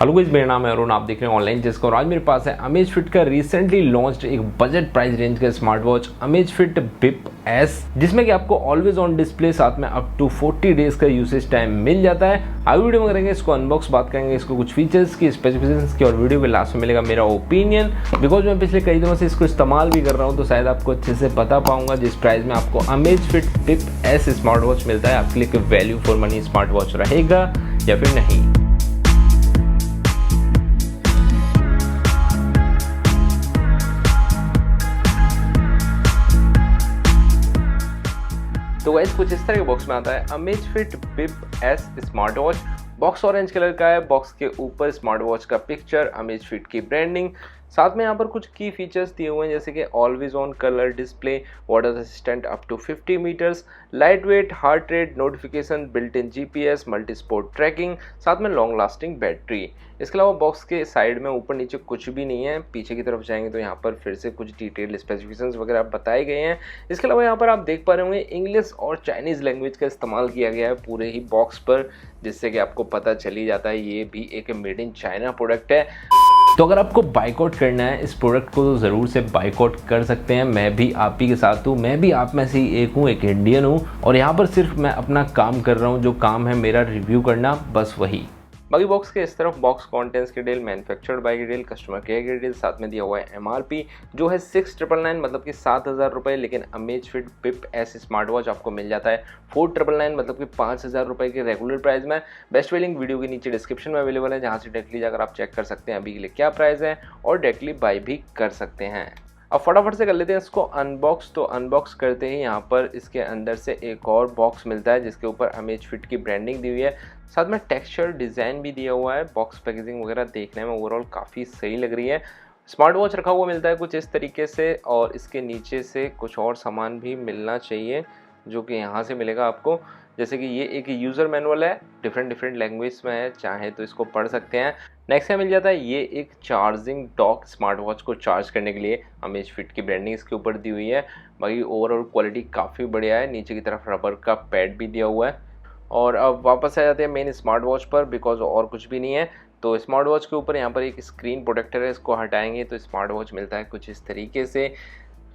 Hello guys, मेरा नाम है अरुण, आप देख रहे हैं ऑनलाइन चैस्का और आज मेरे पास है अमेजफिट का रिसेंटली लॉन्च्ड एक बजट प्राइस रेंज का smart watch Amazfit beep S, जिसमें कि आपको ऑलवेज ऑन डिस्प्ले साथ में अप टू 40 डेज का यूसेज टाइम मिल जाता है। आज वीडियो में करेंगे इसको अनबॉक्स, बात करेंगे इसको कुछ फीचर्स की, स्पेसिफिकेशंस की और वीडियो के लास्ट में मिलेगा मेरा ओपिनियन। बिकॉज मैं पिछले कई दिनों से इसको इस्तेमाल भी कर रहा हूँ तो शायद आपको अच्छे से बता पाऊंगा जिस प्राइस में आपको Amazfit beep S smart watch मिलता है आपके लिए value for money smart watch रहेगा या फिर नहीं। तो गाइस कुछ इस तरह के बॉक्स में आता है Amazfit beep S smart watch. Box orange colour का है, बॉक्स के ऊपर स्मार्ट वॉच का पिक्चर, अमेजफिट की ब्रांडिंग, साथ में यहाँ पर कुछ की फीचर्स दिए हुए हैं जैसे कि always on colour display, water resistant up to 50 metres, light weight, heart rate notification, built in GPS, multi sport tracking, साथ में लॉन्ग लास्टिंग बैटरी। इसके अलावा बॉक्स के साइड में ऊपर नीचे कुछ भी नहीं है। पीछे की तरफ जाएंगे तो यहाँ पर फिर से कुछ डिटेल स्पेसिफिकेशंस वगैरह बताए गए हैं। इसके अलावा यहाँ पर आप देख पा रहे होंगे इंग्लिश और चाइनीज़ लैंग्वेज का इस्तेमाल किया गया है पूरे ही बॉक्स पर, जिससे कि आपको पता चल ही जाता है ये भी एक मेड इन चाइना प्रोडक्ट है। तो अगर आपको बाइकआउट करना है इस प्रोडक्ट को तो ज़रूर से बाइकआउट कर सकते हैं। मैं भी आप ही के साथ हूँ, मैं भी आप में से ही एक हूँ, एक इंडियन हूँ और यहाँ पर सिर्फ मैं अपना काम कर रहा हूँ, जो काम है मेरा रिव्यू करना, बस वही। बाकी बॉक्स के इस तरफ बॉक्स कंटेंट्स की डिटेल, मैन्युफैक्चर्ड बाय की डिटेल, कस्टमर केयर की डिटेल, साथ में दिया हुआ है एमआरपी जो है 6999 मतलब कि 7000 रुपये। लेकिन Amazfit beep S smart watch आपको मिल जाता है 4999 मतलब कि 5000 रुपये के रेगुलर प्राइस में। बेस्ट वेलिंग वीडियो के नीचे डिस्क्रिप्शन में अवेलेबल है, जहाँ से डायरेक्टली जाकर आप चेक कर सकते हैं अभी के लिए क्या प्राइस है और डायरेक्टली बाय भी कर सकते हैं। अब फटाफट से कर लेते हैं इसको अनबॉक्स। तो अनबॉक्स करते ही यहाँ पर इसके अंदर से एक और बॉक्स मिलता है जिसके ऊपर अमेजफिट की ब्रांडिंग दी हुई है, साथ में टेक्सचर डिज़ाइन भी दिया हुआ है। बॉक्स पैकेजिंग वगैरह देखने में ओवरऑल काफ़ी सही लग रही है। स्मार्ट वॉच रखा हुआ मिलता है कुछ इस तरीके से और इसके नीचे से कुछ और सामान भी मिलना चाहिए जो कि यहाँ से मिलेगा आपको। जैसे कि ये एक यूज़र मैनुअल है, डिफरेंट लैंग्वेज में है, चाहे तो इसको पढ़ सकते हैं। नेक्स्ट में मिल जाता है ये एक चार्जिंग डॉक, स्मार्ट वॉच को चार्ज करने के लिए अमेजफिट की ब्रांडिंग इसके ऊपर दी हुई है। बाकी ओवरऑल क्वालिटी काफ़ी बढ़िया है। नीचे की तरफ रबर का पैड भी दिया हुआ है। और अब वापस आ जाते हैं मेन स्मार्ट वॉच पर, बिकॉज और कुछ भी नहीं है। तो स्मार्ट वॉच के ऊपर यहाँ पर एक स्क्रीन प्रोटेक्टर है, इसको हटाएंगे तो स्मार्ट वॉच मिलता है कुछ इस तरीके से।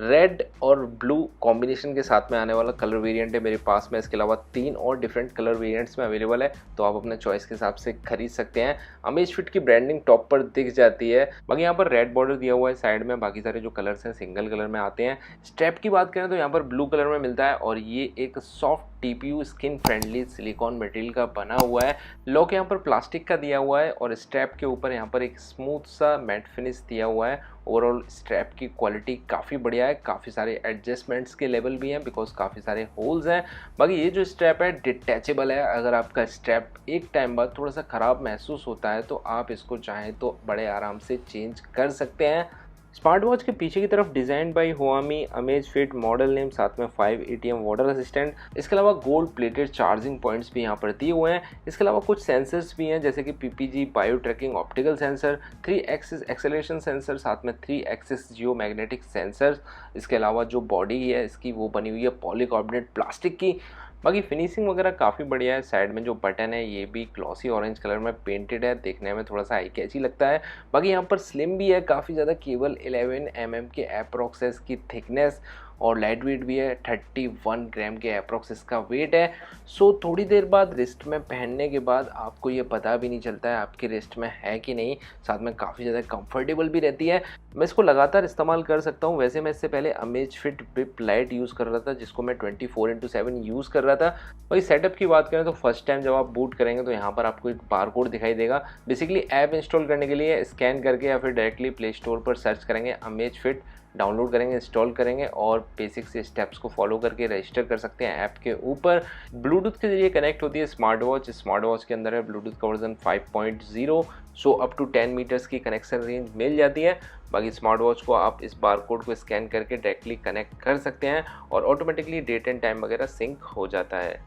रेड और ब्लू कॉम्बिनेशन के साथ में आने वाला कलर वेरिएंट है मेरे पास में। इसके अलावा 3 और डिफरेंट कलर वेरिएंट्स में अवेलेबल है, तो आप अपने चॉइस के हिसाब से खरीद सकते हैं। अमेजफिट की ब्रांडिंग टॉप पर दिख जाती है। बाकी यहाँ पर रेड बॉर्डर दिया हुआ है साइड में, बाकी सारे जो कलर्स हैं सिंगल कलर में आते हैं। स्ट्रैप की बात करें तो यहाँ पर ब्लू कलर में मिलता है और ये एक soft TPU skin friendly silicon material का बना हुआ है। लॉक यहाँ पर प्लास्टिक का दिया हुआ है और स्ट्रैप के ऊपर यहाँ पर एक स्मूथ सा मैट फिनिश दिया हुआ है। ओवरऑल स्ट्रैप की क्वालिटी काफ़ी बढ़िया है, काफ़ी सारे एडजस्टमेंट्स के लेवल भी हैं बिकॉज काफ़ी सारे होल्स हैं। बाकी ये जो स्ट्रैप है डिटैचेबल है, अगर आपका स्ट्रैप एक टाइम बाद थोड़ा सा ख़राब महसूस होता है तो आप इसको चाहें तो बड़े आराम से चेंज कर सकते हैं। स्मार्ट वॉच के पीछे की तरफ design by हुआमी, Amazfit, model name, साथ में 5 ATM वाटर असिस्टेंट। इसके अलावा गोल्ड प्लेटेड चार्जिंग पॉइंट्स भी यहाँ पर दिए हुए हैं। इसके अलावा कुछ सेंसर्स भी हैं जैसे कि PPG bio tracking optical sensor, 3 axis acceleration sensor, साथ में 3 एक्सिस जियो मैग्नेटिक सेंसर। इसके अलावा जो बॉडी है इसकी वो बनी हुई है पॉलीकार्बोनेट प्लास्टिक की। बाकी फिनिशिंग वगैरर काफ़ी बढ़िया है। साइड में जो बटन है ये भी ग्लॉसी ऑरेंज कलर में पेंटेड है, देखने में थोड़ा सा आई कैची लगता है। बाकी यहाँ पर स्लिम भी है काफ़ी ज़्यादा, केवल 11 mm के अप्रॉक्स है इसकी थिकनेस और लाइट वेट भी है, 31 ग्राम के अप्रॉक्स इसका वेट है। सो थोड़ी देर बाद रिस्ट में पहनने के बाद आपको ये पता भी नहीं चलता है आपके रिस्ट में है कि नहीं। साथ में काफ़ी ज़्यादा कंफर्टेबल भी रहती है। मैं इसको लगातार इस्तेमाल कर सकता हूँ। वैसे मैं इससे पहले अमेजफिट बिप लाइट यूज़ कर रहा था जिसको मैं 24/7 यूज़ कर रहा था। वही सेटअप की बात करें तो फर्स्ट टाइम जब आप बूट करेंगे तो यहाँ पर आपको एक बारकोड दिखाई देगा। बेसिकली ऐप इंस्टॉल करने के लिए स्कैन करके या फिर डायरेक्टली प्ले स्टोर पर सर्च करेंगे अमेजफिट, डाउनलोड करेंगे, इंस्टॉल करेंगे और बेसिक से स्टेप्स को फॉलो करके रजिस्टर कर सकते हैं ऐप के ऊपर। ब्लूटूथ के जरिए कनेक्ट होती है स्मार्ट वॉच। स्मार्ट वॉच के अंदर है ब्लूटूथ का version 5.0, so up to 10 metres की कनेक्शन रेंज मिल जाती है। बाकी स्मार्ट वॉच को आप इस बारकोड को स्कैन करके डायरेक्टली कनेक्ट कर सकते हैं और ऑटोमेटिकली डेट एंड टाइम वगैरह सिंक हो जाता है।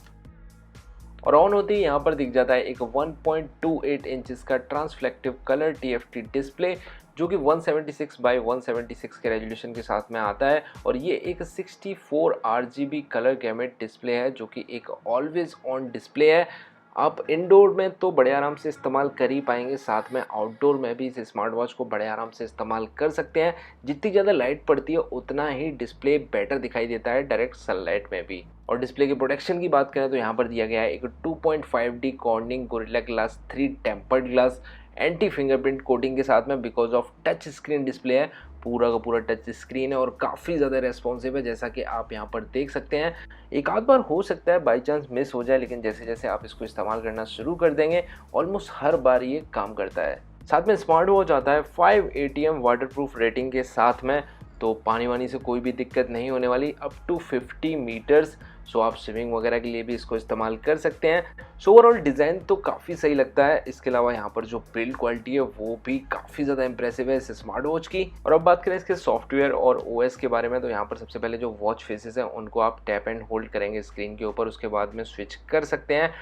और ऑन होते ही यहाँ पर दिख जाता है एक 1.28 इंचेस का ट्रांसफ्लेक्टिव कलर TFT डिस्प्ले जो कि 176x176 के रेजोल्यूशन के साथ में आता है और ये एक 64 RGB कलर गैमेट डिस्प्ले है जो कि एक ऑलवेज ऑन डिस्प्ले है। आप इंडोर में तो बड़े आराम से इस्तेमाल कर ही पाएंगे, साथ में आउटडोर में भी इस स्मार्ट वॉच को बड़े आराम से इस्तेमाल कर सकते हैं। जितनी ज़्यादा लाइट पड़ती है उतना ही डिस्प्ले बेटर दिखाई देता है डायरेक्ट सनलाइट में भी। और डिस्प्ले की प्रोटेक्शन की बात करें तो यहाँ पर दिया गया है एक 2.5D cornering gorilla glass 3 tempered glass anti fingerprint coating के साथ में। Because of touch screen display है, पूरा का पूरा टच स्क्रीन है और काफ़ी ज़्यादा रेस्पॉन्सिव है, जैसा कि आप यहाँ पर देख सकते हैं। एक आध बार हो सकता है बाई चांस मिस हो जाए, लेकिन जैसे जैसे आप इसको इस्तेमाल करना शुरू कर देंगे ऑलमोस्ट हर बार ये काम करता है। साथ में स्मार्ट वॉच आता है 5 ATM वाटरप्रूफ रेटिंग के साथ में, तो पानी वानी से कोई भी दिक्कत नहीं होने वाली, अप टू 50 मीटर्स। सो आप स्विमिंग वगैरह के लिए भी इसको इस्तेमाल कर सकते हैं। सो ओवरऑल डिज़ाइन तो काफ़ी सही लगता है। इसके अलावा यहाँ पर जो बिल्ड क्वालिटी है वो भी काफ़ी ज़्यादा इंप्रेसिव है इस स्मार्ट वॉच की। और अब बात करें इसके सॉफ्टवेयर और OS के बारे में, तो यहाँ पर सबसे पहले जो वॉच फेसेस हैं उनको आप टैप एंड होल्ड करेंगे स्क्रीन के ऊपर, उसके बाद में स्विच कर सकते हैं।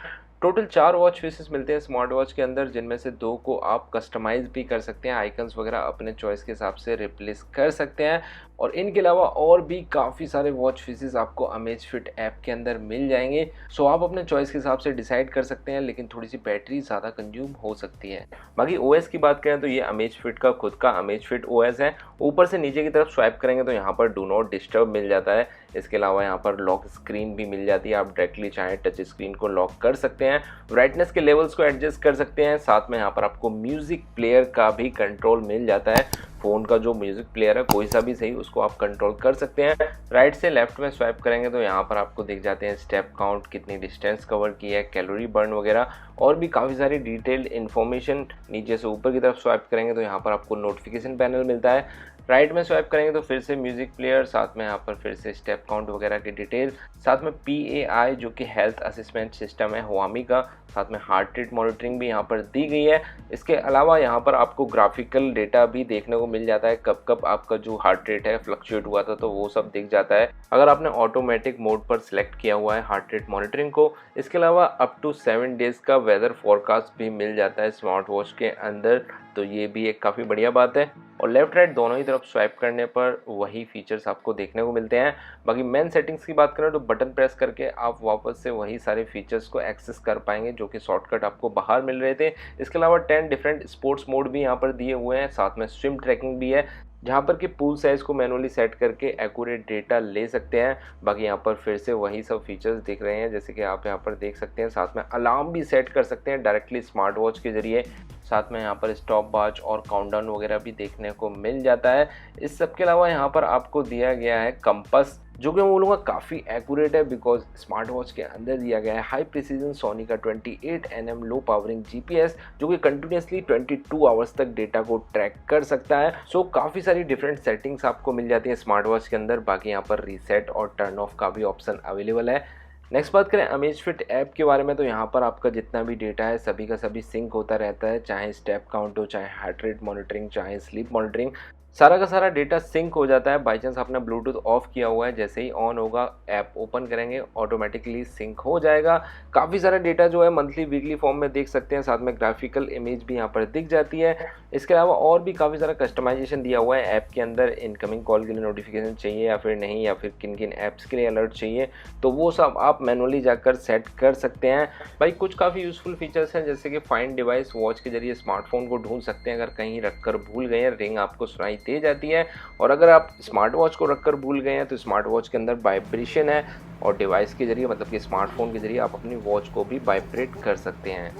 टोटल 4 वॉच फेसेस मिलते हैं स्मार्ट वॉच के अंदर, जिनमें से 2 को आप कस्टमाइज भी कर सकते हैं, आइकन्स वगैरह अपने चॉइस के हिसाब से रिप्लेस कर सकते हैं। और इनके अलावा और भी काफ़ी सारे वॉच फेसेस आपको अमेजफिट ऐप के अंदर मिल जाएंगे। सो आप अपने चॉइस के हिसाब से डिसाइड कर सकते हैं, लेकिन थोड़ी सी बैटरी ज़्यादा कंज्यूम हो सकती है। बाकी OS की बात करें तो ये अमेजफिट का खुद का अमेजफिट OS है। ऊपर से नीचे की तरफ स्वाइप करेंगे तो यहाँ पर डू नॉट डिस्टर्ब मिल जाता है। इसके अलावा यहाँ पर लॉक स्क्रीन भी मिल जाती है, आप डायरेक्टली चाहें टच स्क्रीन को लॉक कर सकते हैं, ब्राइटनेस के लेवल्स को एडजस्ट कर सकते हैं। साथ में यहाँ पर आपको म्यूजिक प्लेयर का भी कंट्रोल मिल जाता है। फ़ोन का जो म्यूज़िक प्लेयर है कोई सा भी सही, उसको आप कंट्रोल कर सकते हैं। राइट से लेफ्ट में स्वाइप करेंगे तो यहाँ पर आपको दिख जाते हैं स्टेप काउंट, कितनी डिस्टेंस कवर की है, कैलोरी बर्न वगैरह, और भी काफ़ी सारी डिटेल्ड इन्फॉर्मेशन। नीचे से ऊपर की तरफ स्वाइप करेंगे तो यहाँ पर आपको नोटिफिकेशन पैनल मिलता है। राइट में स्वाइप करेंगे तो फिर से म्यूजिक प्लेयर, साथ में यहाँ पर फिर से स्टेप काउंट वगैरह की डिटेल, साथ में PAI जो कि हेल्थ असेसमेंट सिस्टम है हुआमी का, साथ में हार्ट रेट मॉनिटरिंग भी यहाँ पर दी गई है। इसके अलावा यहाँ पर आपको ग्राफिकल डेटा भी देखने को मिल जाता है, कब कब आपका जो हार्ट रेट है फ्लक्चुएट हुआ था तो वो सब दिख जाता है अगर आपने ऑटोमेटिक मोड पर सिलेक्ट किया हुआ है हार्ट रेट मॉनिटरिंग को। इसके अलावा अप टू 7 डेज का वेदर फोरकास्ट भी मिल जाता है स्मार्ट वॉच के अंदर, तो ये भी एक काफ़ी बढ़िया बात है। और लेफ्ट राइट दोनों ही तरफ स्वाइप करने पर वही फीचर्स आपको देखने को मिलते हैं। बाकी मेन सेटिंग्स की बात करें तो बटन प्रेस करके आप वापस से वही सारे फीचर्स को एक्सेस कर पाएंगे जो कि शॉर्टकट आपको बाहर मिल रहे थे। इसके अलावा 10 डिफरेंट स्पोर्ट्स मोड भी यहाँ पर दिए हुए हैं, साथ में स्विम ट्रैकिंग भी है जहाँ पर कि पूल साइज को मैनुअली सेट करके एक्यूरेट डेटा ले सकते हैं। बाकी यहाँ पर फिर से वही सब फीचर्स दिख रहे हैं जैसे कि आप यहाँ पर देख सकते हैं। साथ में अलार्म भी सेट कर सकते हैं डायरेक्टली स्मार्ट वॉच के जरिए। साथ में यहाँ पर स्टॉप वॉच और काउंटडाउन वगैरह भी देखने को मिल जाता है। इस सब के अलावा यहाँ पर आपको दिया गया है कंपास, जो कि मैं बोलूँगा काफ़ी एक्यूरेट है बिकॉज स्मार्ट वॉच के अंदर दिया गया है हाई प्रिसीजन सोनी का 28 nm लो पावरिंग GPS, जो कि कंटिन्यूसली 22 आवर्स तक डेटा को ट्रैक कर सकता है। सो काफ़ी सारी डिफरेंट सेटिंग्स आपको मिल जाती है स्मार्ट वॉच के अंदर। बाकी यहाँ पर रीसेट और टर्न ऑफ का भी ऑप्शन अवेलेबल है। नेक्स्ट बात करें अमेजफिट ऐप के बारे में, तो यहाँ पर आपका जितना भी डेटा है सभी का सभी सिंक होता रहता है, चाहे स्टेप काउंट हो, चाहे हार्ट रेट मॉनिटरिंग, चाहे स्लीप मॉनिटरिंग, सारा का सारा डेटा सिंक हो जाता है। बाई चांस आपने ब्लूटूथ ऑफ किया हुआ है, जैसे ही ऑन होगा ऐप ओपन करेंगे ऑटोमेटिकली सिंक हो जाएगा। काफ़ी सारा डेटा जो है मंथली वीकली फॉर्म में देख सकते हैं, साथ में ग्राफिकल इमेज भी यहाँ पर दिख जाती है। इसके अलावा और भी काफ़ी सारा कस्टमाइजेशन दिया हुआ है ऐप के अंदर, इनकमिंग कॉल के लिए नोटिफिकेशन चाहिए या फिर नहीं, या फिर किन किन ऐप्स के लिए अलर्ट चाहिए, तो वो सब आप मैनुअली जाकर सेट कर सकते हैं। भाई कुछ काफ़ी यूज़फुल फीचर्स हैं जैसे कि फाइंड डिवाइस, वॉच के जरिए स्मार्टफोन को ढूंढ सकते हैं अगर कहीं रखकर भूल गए हैं, रिंग आपको सुनाई दे जाती है। और अगर आप स्मार्ट वॉच को रखकर भूल गए हैं तो स्मार्ट वॉच के अंदर वाइब्रेशन है और डिवाइस के जरिए मतलब कि स्मार्टफोन के जरिए आप अपनी वॉच को भी वाइब्रेट कर सकते हैं।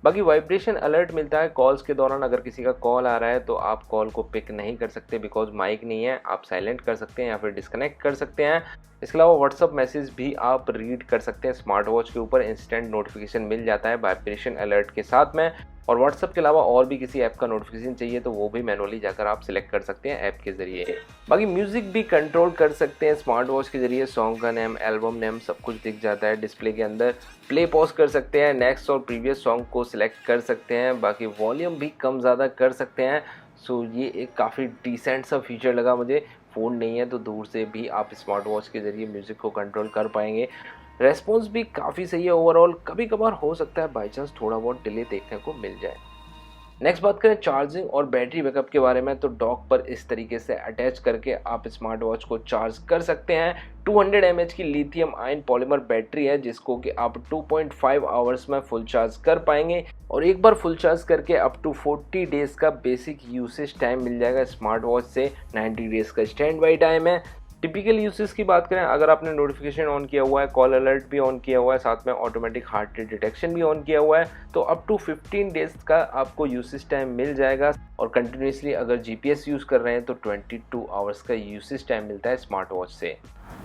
बाकी वाइब्रेशन अलर्ट मिलता है कॉल्स के दौरान, अगर किसी का कॉल आ रहा है तो आप कॉल को पिक नहीं कर सकते बिकॉज माइक नहीं है, आप साइलेंट कर सकते हैं या फिर डिस्कनेक्ट कर सकते हैं। इसके अलावा व्हाट्सअप मैसेज भी आप रीड कर सकते हैं, स्मार्ट वॉच के ऊपर इंस्टेंट नोटिफिकेशन मिल जाता है वाइब्रेशन अलर्ट के साथ में। और व्हाट्सअप के अलावा और भी किसी ऐप का नोटिफिकेशन चाहिए तो वो भी मैनुअली जाकर आप सिलेक्ट कर सकते हैं ऐप के जरिए। बाकी म्यूजिक भी कंट्रोल कर सकते हैं स्मार्ट वॉच के जरिए, सॉन्ग का नेम, एल्बम नेम सब कुछ दिख जाता है डिस्प्ले के अंदर। प्ले पॉज कर सकते हैं, नेक्स्ट और प्रीवियस सॉन्ग को सिलेक्ट कर सकते हैं, बाकी वॉल्यूम भी कम ज़्यादा कर सकते हैं। सो ये एक काफ़ी डिसेंट सा फीचर लगा मुझे। फ़ोन नहीं है तो दूर से भी आप स्मार्ट वॉच के ज़रिए म्यूज़िक को कंट्रोल कर पाएंगे। रेस्पॉन्स भी काफ़ी सही है ओवरऑल, कभी कभार हो सकता है बाई चांस थोड़ा बहुत डिले देखने को मिल जाए। नेक्स्ट बात करें चार्जिंग और बैटरी बैकअप के बारे में, तो डॉक पर इस तरीके से अटैच करके आप स्मार्ट वॉच को चार्ज कर सकते हैं। 200 mAh की लिथियम आयन पॉलीमर बैटरी है जिसको कि आप 2.5 आवर्स में फुल चार्ज कर पाएंगे और एक बार फुल चार्ज करके अप टू 40 डेज का बेसिक यूसेज टाइम मिल जाएगा स्मार्ट वॉच से। 90 डेज का स्टैंड बाई टाइम है। टिपिकल यूसेज की बात करें, अगर आपने नोटिफिकेशन ऑन किया हुआ है, कॉल अलर्ट भी ऑन किया हुआ है, साथ में ऑटोमेटिक हार्ट रेट डिटेक्शन भी ऑन किया हुआ है, तो अप टू 15 डेज का आपको यूसेज टाइम मिल जाएगा। और कंटिन्यूसली अगर जीपीएस यूज़ कर रहे हैं तो 22 आवर्स का यूसेज टाइम मिलता है स्मार्ट वॉच से।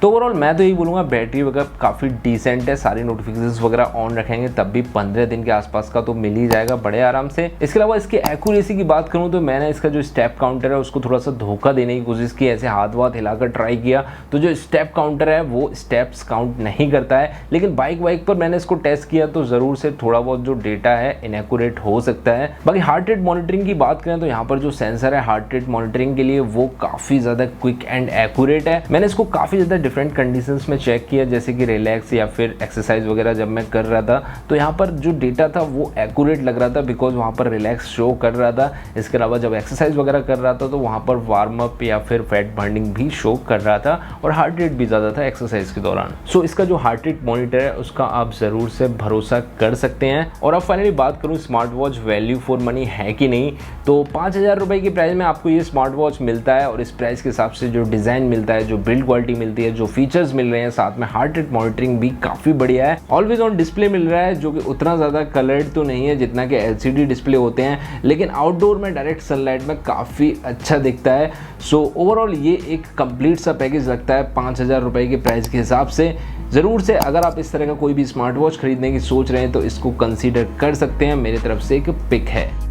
तो ओवरऑल मैं तो यही बोलूँगा बैटरी बैकअप काफ़ी डिसेंट है। सारी नोटिफिकेशंस वगैरह ऑन रखेंगे तब भी 15 दिन के आसपास का तो मिल ही जाएगा बड़े आराम से। इसके अलावा इसकी एक्यूरेसी की बात करूँ तो मैंने इसका जो स्टेप काउंटर है उसको थोड़ा सा धोखा देने की कोशिश की, ऐसे हाथ वाथ हिलाकर ट्राई किया तो जो स्टेप काउंटर है वो स्टेप्स काउंट नहीं करता है। लेकिन बाइक पर मैंने इसको टेस्ट किया तो ज़रूर से थोड़ा बहुत जो डेटा है इनएक्यूरेट हो सकता है। बाकी हार्ट रेट मॉनिटरिंग की बात करें तो यहाँ पर जो सेंसर है हार्ट रेट मॉनिटरिंग के लिए वो काफ़ी ज़्यादा क्विक एंड एक्यूरेट है। मैंने इसको काफ़ी ज़्यादा डिफरेंट कंडीशंस में चेक किया, जैसे कि रिलैक्स या फिर एक्सरसाइज वगैरह जब मैं कर रहा था तो यहाँ पर जो डेटा था वो एक्यूरेट लग रहा था बिकॉज वहाँ पर रिलैक्स शो कर रहा था। इसके अलावा जब एक्सरसाइज वगैरह कर रहा था तो वहाँ पर वार्म अप या फिर फैट बर्निंग भी शो कर रहा था और हार्ट रेट भी ज़्यादा था एक्सरसाइज के दौरान। सो इसका जो हार्ट रेट मॉनिटर है उसका आप ज़रूर से भरोसा कर सकते हैं। और अब फाइनली बात करूँ smart watch value for money है कि नहीं, तो 5,000 रुपये की प्राइस में आपको ये स्मार्ट वॉच मिलता है और इस प्राइस के हिसाब से जो डिज़ाइन मिलता है, जो बिल्ड क्वालिटी मिलती है, जो फीचर्स मिल रहे हैं, साथ में हार्ट रेट मॉनिटरिंग भी काफ़ी बढ़िया है। ऑलवेज ऑन डिस्प्ले मिल रहा है जो कि उतना ज़्यादा कलर्ड तो नहीं है जितना कि एलसीडी डिस्प्ले होते हैं, लेकिन आउटडोर में डायरेक्ट सनलाइट में काफ़ी अच्छा दिखता है। सो ओवरऑल ये एक कंप्लीट सा पैकेज लगता है 5,000 रुपये के प्राइस के हिसाब से। ज़रूर से अगर आप इस तरह का कोई भी स्मार्ट वॉच खरीदने की सोच रहे हैं तो इसको कंसीडर कर सकते हैं। मेरी तरफ से एक पिक है।